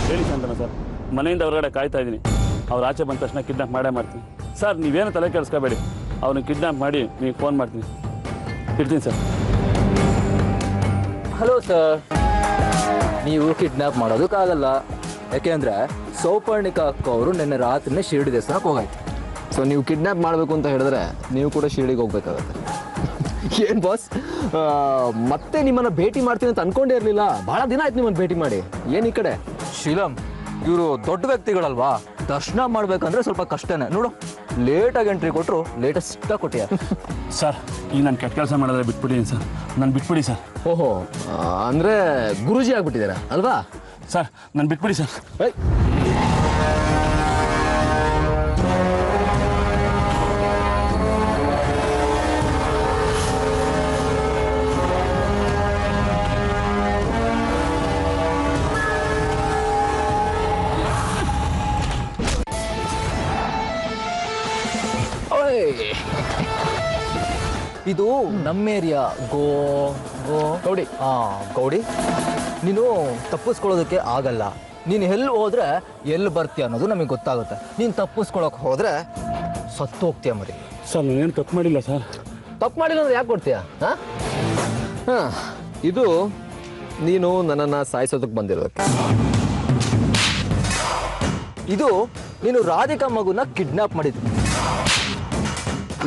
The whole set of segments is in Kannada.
ಹೇಳಿ ಶಾಂತನ ಸರ್, ಮನೆಯಿಂದ ಹೊರಗಡೆ ಕಾಯ್ತಾ ಇದ್ದೀನಿ. ಅವ್ರು ಆಚೆ ಬಂದ ತಕ್ಷಣ ಕಿಡ್ನಾಪ್ ಮಾಡೇ ಮಾಡ್ತೀನಿ ಸರ್. ನೀವೇನು ತಲೆ ಕೆಡಿಸ್ಕೋಬೇಡಿ, ಅವ್ರನ್ನ ಕಿಡ್ನಾಪ್ ಮಾಡಿ ನೀವು ಫೋನ್ ಮಾಡ್ತೀನಿ. ಇರ್ತೀನಿ ಸರ್. ಹಲೋ ಸರ್, ನೀವು ಕಿಡ್ನಾಪ್ ಮಾಡೋದಕ್ಕಾಗಲ್ಲ. ಯಾಕೆಂದರೆ ಸೌಪರ್ಣಿಕಾ ಅಕ್ಕ ಅವರು ನಿನ್ನೆ ರಾತ್ರಿನೇ ಶಿರಡಿ ದೇವಸ್ಥಾನಕ್ಕೆ ಹೋಗಾಯ್ತು. ಸೊ ನೀವು ಕಿಡ್ನಾಪ್ ಮಾಡಬೇಕು ಅಂತ ಹೇಳಿದ್ರೆ ನೀವು ಕೂಡ ಶಿರಡಿಗೆ ಹೋಗ್ಬೇಕಾಗತ್ತೆ. ಏನು ಬಾಸ್, ಮತ್ತೆ ನಿಮ್ಮನ್ನು ಭೇಟಿ ಮಾಡ್ತೀನಿ ಅಂತ ಅಂದ್ಕೊಂಡೇ ಇರಲಿಲ್ಲ. ಭಾಳ ದಿನ ಆಯ್ತು ನಿಮ್ಮನ್ನು ಭೇಟಿ ಮಾಡಿ. ಏನು ಈ ಕಡೆ? ಶೀಲಂ, ಇವರು ದೊಡ್ಡ ವ್ಯಕ್ತಿಗಳಲ್ವಾ, ದರ್ಶನ ಮಾಡ್ಬೇಕಂದ್ರೆ ಸ್ವಲ್ಪ ಕಷ್ಟನೇ. ನೋಡು, ಲೇಟಾಗಿ ಎಂಟ್ರಿ ಕೊಟ್ಟರು ಲೇಟೆಸ್ಟಾಗಿ ಕೊಟ್ಟಿಯ. ಸರ್, ಈಗ ನಾನು ಕೆಟ್ಟ ಕೆಲಸ ಮಾಡಿದ್ರೆ ಬಿಟ್ಬಿಟ್ಟಿದ್ದೀನಿ ಸರ್, ನಾನು ಬಿಟ್ಬಿಡಿ ಸರ್. ಓಹೋ, ಅಂದರೆ ಗುರೂಜಿ ಆಗ್ಬಿಟ್ಟಿದ್ದೀರಾ ಅಲ್ವಾ? ಸರ್, ನಾನು ಬಿಟ್ಬಿಡಿ ಸರ್. ಇದು ನಮ್ಮ ಏರಿಯಾ ಗೌಡಿ. ಗೌಡಿ, ನೀನು ತಪ್ಪಿಸ್ಕೊಳ್ಳೋದಕ್ಕೆ ಆಗಲ್ಲ. ನೀನು ಎಲ್ಲಿ ಹೋದ್ರೆ ಎಲ್ಲಿ ಬರ್ತೀಯ ಅನ್ನೋದು ನಮಗೆ ಗೊತ್ತಾಗುತ್ತೆ. ನೀನು ತಪ್ಪಿಸ್ಕೊಳಕ್ಕೆ ಹೋದ್ರೆ ಸತ್ತು ಹೋಗ್ತೀಯ ಮರಿ. ಸರ್, ನಾನೇನು ತಪ್ಪು ಮಾಡಿಲ್ಲ ಸರ್. ತಪ್ಪು ಮಾಡಿಲ್ಲ ಅಂದ್ರೆ ಯಾಕೆ ಕೊಡ್ತೀಯ? ಹಾಂ, ಇದು ನೀನು ನನ್ನನ್ನು ಸಾಯಿಸೋದಕ್ಕೆ ಬಂದಿರೋದಕ್ಕೆ. ಇದು ನೀನು ರಾಧಿಕಾ ಮಗುನ ಕಿಡ್ನಾಪ್ ಮಾಡಿದ್ವಿ.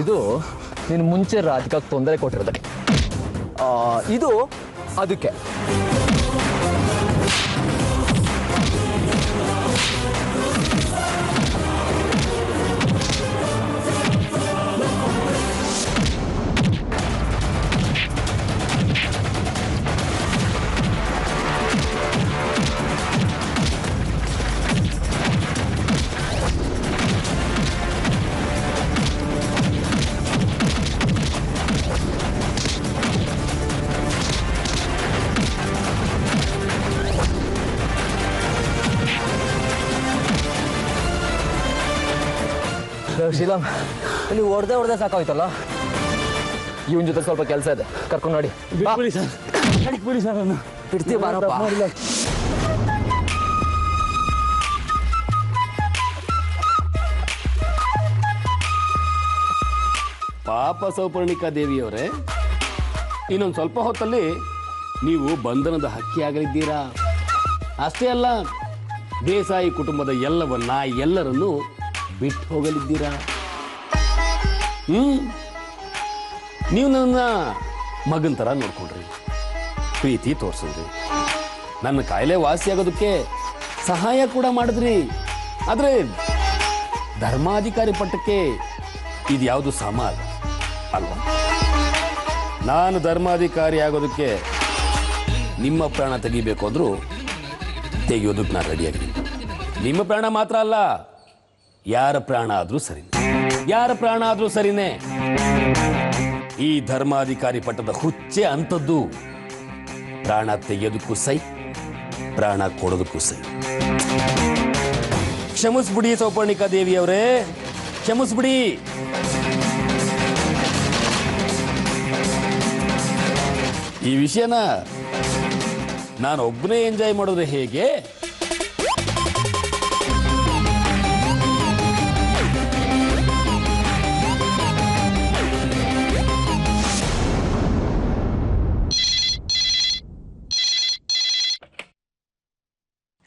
ಇದು ನೀನು ಮುಂಚೆ ರಾಧಿಕಾಗೆ ತೊಂದರೆ ಕೊಟ್ಟಿರೋದಕ್ಕೆ. ಇದು ಅದಕ್ಕೆ. ಶೀಲಂ, ನೀವು ಹೊಡೆದೇ ಸಾಕಾಯ್ತಲ್ಲ. ಇವನ್ ಜೊತೆ ಸ್ವಲ್ಪ ಕೆಲಸ ಇದೆ, ಕರ್ಕೊಂಡು ನೋಡಿ. ಬಿಟ್ಬಿಡಿ ಸರ್, ಬಿಟ್ಬಿಡಿ ಸರ್. ನಾನು ಬಿಡ್ತೀವಿ ಬಾರಪ್ಪ. ಪಾಪ ಸೌಪರ್ಣಿಕಾ ದೇವಿಯವರೇ, ಇನ್ನೊಂದು ಸ್ವಲ್ಪ ಹೊತ್ತಲ್ಲಿ ನೀವು ಬಂಧನದ ಹಕ್ಕಿಯಾಗಲಿದ್ದೀರಾ. ಅಷ್ಟೇ ಅಲ್ಲ, ದೇಸಾಯಿ ಕುಟುಂಬದ ಎಲ್ಲರನ್ನೂ ಬಿಟ್ಟು ಹೋಗಲಿದ್ದೀರಾ. ನೀವು ನನ್ನ ಮಗನ ಥರ ನೋಡ್ಕೊಂಡ್ರಿ, ಪ್ರೀತಿ ತೋರಿಸಿದ್ರಿ, ನನ್ನ ಕಾಯಿಲೆ ವಾಸಿಯಾಗೋದಕ್ಕೆ ಸಹಾಯ ಕೂಡ ಮಾಡಿದ್ರಿ. ಆದರೆ ಧರ್ಮಾಧಿಕಾರಿ ಪಟ್ಟಕ್ಕೆ ಇದು ಯಾವುದು ಸಮ ಅಲ್ವಾ? ನಾನು ಧರ್ಮಾಧಿಕಾರಿ ಆಗೋದಕ್ಕೆ ನಿಮ್ಮ ಪ್ರಾಣ ತೆಗಿಬೇಕು ಅಂದರೂ ತೆಗೆಯೋದಕ್ಕೆ ನಾನು ರೆಡಿಯಾಗಿದ್ದೀನಿ. ನಿಮ್ಮ ಪ್ರಾಣ ಮಾತ್ರ ಅಲ್ಲ, ಯಾರ ಪ್ರಾಣ ಆದ್ರೂ ಸರಿನೇ. ಈ ಧರ್ಮಾಧಿಕಾರಿ ಪಟ್ಟದ ಹುಚ್ಚೆ ಅಂತದ್ದು. ಪ್ರಾಣ ತೆಗೆಯೋದಕ್ಕೂ ಸೈ, ಪ್ರಾಣ ಕೊಡೋದಕ್ಕೂ ಸೈ. ಕ್ಷಮಿಸ್ಬಿಡಿ ಸೌಪರ್ಣಿಕಾ ದೇವಿಯವರೇ, ಕ್ಷಮಿಸ್ಬಿಡಿ. ಈ ವಿಷಯನ ನಾನು ಒಬ್ಬನೇ ಎಂಜಾಯ್ ಮಾಡಿದ್ರೆ ಹೇಗೆ?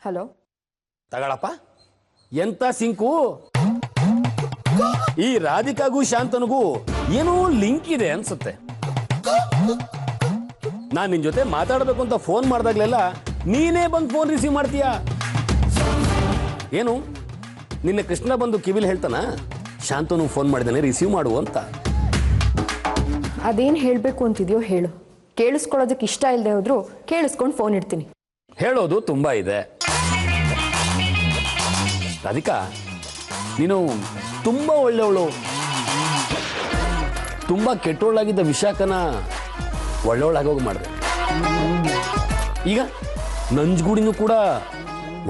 ಹಲೋ, ತಗಳಪ್ಪ, ಎಂತ ಸಿಂಕು. ಈ ರಾಧಿಕಾಗೂ ಶಾಂತನಿಗೂ ಏನೋ ಲಿಂಕ್ ಇದೆ ಅನ್ಸುತ್ತೆ. ನಾನು ನಿನ್ ಜೊತೆ ಮಾತಾಡಬೇಕು ಅಂತ ಫೋನ್ ಮಾಡಿದಾಗ್ಲೆಲ್ಲ ನೀನೇ ಬಂದು ಫೋನ್ ರಿಸೀವ್ ಮಾಡ್ತೀಯ. ಏನು ನಿನ್ನೆ ಕೃಷ್ಣ ಬಂದು ಕಿವಿಲ್ ಹೇಳ್ತಾನ, ಶಾಂತನು ಫೋನ್ ಮಾಡಿದಾನೆ ರಿಸೀವ್ ಮಾಡು ಅಂತ. ಅದೇನು ಹೇಳಬೇಕು ಅಂತಿದ್ಯೋ ಹೇಳು. ಕೇಳಿಸ್ಕೊಳ್ಳೋದಕ್ಕೆ ಇಷ್ಟ ಇಲ್ಲದೆ ಹೋದ್ರು ಕೇಳಿಸ್ಕೊಂಡು ಫೋನ್ ಇಡ್ತೀನಿ. ಹೇಳೋದು ತುಂಬಾ ಇದೆ ರಾಧಿಕಾ. ನೀನು ತುಂಬಾ ಒಳ್ಳೆಯವಳು. ತುಂಬಾ ಕೆಟ್ಟೋಳಾಗಿದ್ದ ವಿಶಾಖನ ಒಳ್ಳೆಯವಳಾಗೋಗಿ ಮಾಡಿದೆ. ಈಗ ನಂಜುಗೂಡಿನೂ ಕೂಡ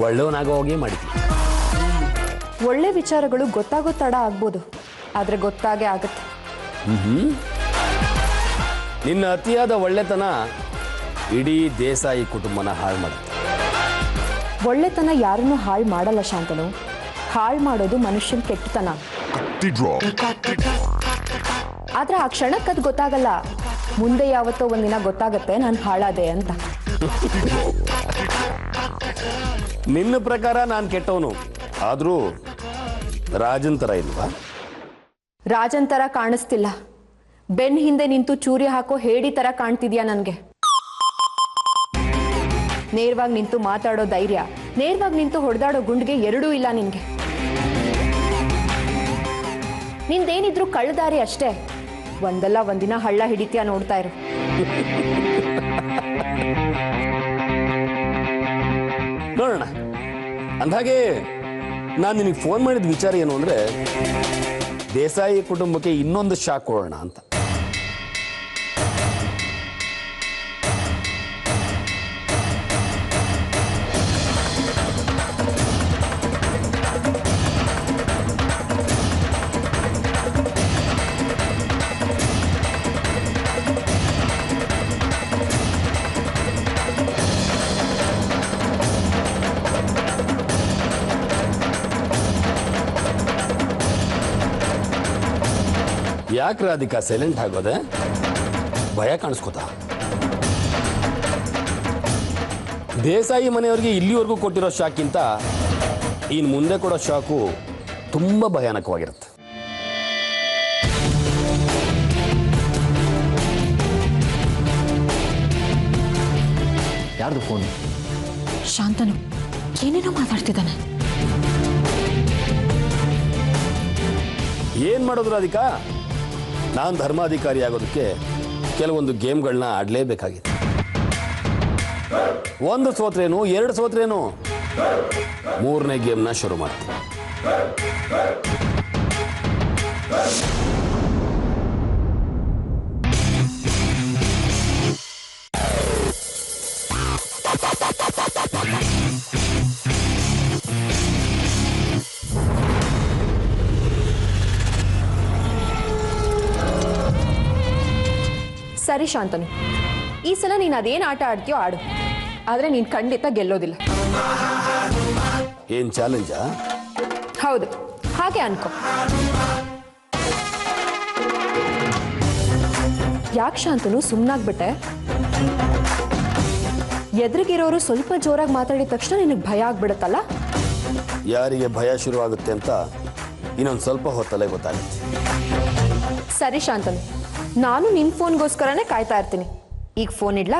ಒಳ್ಳೆಯವನಾಗೋ ಹೋಗಿ ಮಾಡಿದ್ವಿ. ಒಳ್ಳೆ ವಿಚಾರಗಳು ಗೊತ್ತಾಗೋ ತಡ ಆಗ್ಬೋದು, ಆದರೆ ಗೊತ್ತಾಗೇ ಆಗುತ್ತೆ. ನಿನ್ನ ಅತಿಯಾದ ಒಳ್ಳೆತನ ಇಡೀ ದೇಸಾಯಿ ಕುಟುಂಬನ ಹಾಳು ಮಾಡುತ್ತೆ. ಒಳ್ಳೆತನ ಯಾರನ್ನೂ ಹಾಳು ಮಾಡಲ್ಲ ಶಾಂತನು. ಹಾಳು ಮಾಡೋದು ಮನುಷ್ಯನ ಕೆಟ್ಟತನ. ಆದ್ರೆ ಆ ಕ್ಷಣಕ್ಕೆ ಅದು ಗೊತ್ತಾಗಲ್ಲ. ಮುಂದೆ ಯಾವತ್ತೋ ಒಂದಿನ ಗೊತ್ತಾಗತ್ತೆ ನಾನು ಹಾಳಾದೆ ಅಂತ. ನಿನ್ನ ಪ್ರಕಾರ ನಾನು ಕೆಟ್ಟವನು, ಆದರೂ ರಾಜನ್ ಥರ ಇಲ್ವಾ? ರಾಜನ್ ಥರ ಕಾಣಿಸ್ತಿಲ್ಲ. ಬೆನ್ ಹಿಂದೆ ನಿಂತು ಚೂರಿ ಹಾಕೋ ಹೇಡಿ ಥರ ಕಾಣ್ತಿದ್ಯಾ ನನಗೆ. ನೇರವಾಗಿ ನಿಂತು ಮಾತಾಡೋ ಧೈರ್ಯ, ನೇರವಾಗಿ ನಿಂತು ಹೊಡೆದಾಡೋ ಗುಂಡಿಗೆ ಎರಡೂ ಇಲ್ಲ ನಿನಗೆ. ನಿಂದೇನಿದ್ರು ಕಳ್ಳದಾರಿ ಅಷ್ಟೇ. ಒಂದಲ್ಲ ಒಂದಿನ ಹಳ್ಳ ಹಿಡಿತೀಯ, ನೋಡ್ತಾ ಇರು. ನೋಡೋಣ. ಅಂದಾಗೆ ನಾನು ನಿನಗೆ ಫೋನ್ ಮಾಡಿದ ವಿಚಾರ ಏನು ಅಂದರೆ, ದೇಸಾಯಿ ಕುಟುಂಬಕ್ಕೆ ಇನ್ನೊಂದು ಶಾಕ್ ಕೊಡೋಣ ಅಂತ. ಯಾಕೆ ರಾಧಿಕಾ ಸೈಲೆಂಟ್ ಆಗೋದೆ? ಭಯ ಕಾಣಿಸ್ಕೋತಾ? ದೇಸಾಯಿ ಮನೆಯವ್ರಿಗೆ ಇಲ್ಲಿವರೆಗೂ ಕೊಟ್ಟಿರೋ ಶಾಕ್ಕಿಂತ ಇನ್ನು ಮುಂದೆ ಕೊಡೋ ಶಾಕು ತುಂಬ ಭಯಾನಕವಾಗಿರುತ್ತೆ. ಯಾರ್ದು ಫೋನ್? ಶಾಂತನು ಏನೇನೋ ಮಾತಾಡ್ತಿದ್ದಾನೆ. ಏನು ಮಾಡೋದು ರಾಧಿಕಾ? ನಾನು ಧರ್ಮಾಧಿಕಾರಿ ಆಗೋದಕ್ಕೆ ಕೆಲವೊಂದು ಗೇಮ್ಗಳನ್ನ ಆಡಲೇಬೇಕಾಗಿತ್ತು. ಒಂದು ಸೋತ್ರೇನು, ಎರಡು ಸೋತ್ರೇನು, ಮೂರನೇ ಗೇಮ್ನ ಶುರು ಮಾಡ್ತೀನಿ. ಸರಿ ಶಾಂತನು, ಈ ಸಲ ನೀನು ಅದೇನು ಆಟ ಆಡ್ತೀಯೋ ಆಡು. ಆದರೆ ನೀನು ಖಂಡಿತ ಗೆಲ್ಲೋದಿಲ್ಲ. ಏನು ಚಾಲೆಂಜಾ? ಹೌದು, ಹಾಗೆ ಅನ್ಕೋ. ಯಾಕೆ ಶಾಂತನು ಸುಮ್ಮನಾಗ್ಬಿಟ್ಟೆ? ಎದುರಿಗಿರೋರು ಸ್ವಲ್ಪ ಜೋರಾಗಿ ಮಾತಾಡಿದ ತಕ್ಷಣ ನಿನಗೆ ಭಯ ಆಗ್ಬಿಡುತ್ತಲ್ಲ? ಯಾರಿಗೆ ಭಯ ಶುರುವಾಗುತ್ತೆ ಅಂತ ಇನ್ನೊಂದು ಸ್ವಲ್ಪ ಹೊತ್ತಲ್ಲೇ ಗೊತ್ತಾಗುತ್ತೆ. ಸರಿ ಶಾಂತನು, ನಾನು ನಿನ್ನ ಫೋನ್ಗೋಸ್ಕರನೇ ಕಾಯ್ತಾ ಇರ್ತೀನಿ. ಈಗ ಫೋನ್ ಇಡ್ಲಾ?